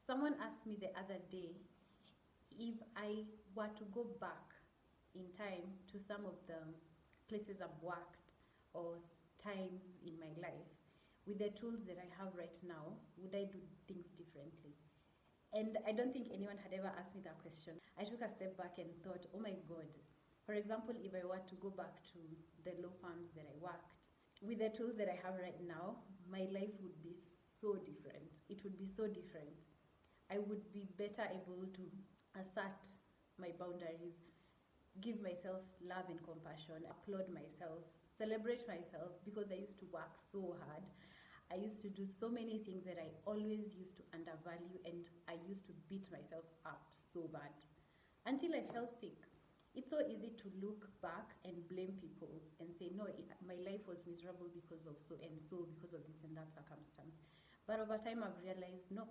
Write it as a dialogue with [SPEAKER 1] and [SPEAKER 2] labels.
[SPEAKER 1] Someone asked me the other day if I were to go back in time to some of the places I've worked or times in my life with the tools that I have right now, would I do things differently? And I don't think anyone had ever asked me that question. I took a step back and thought, oh my God. For example, if I were to go back to the law firms that I worked, with the tools that I have right now, my life would be so different. It would be so different. I would be better able to assert my boundaries, give myself love and compassion, applaud myself, celebrate myself, because I used to work so hard. I used to do so many things that I always used to undervalue, and I used to beat myself up so bad until I fell sick. It's so easy to look back and blame people and say, no, my life was miserable because of so and so, because of this and that circumstance. But over time, I've realized, no,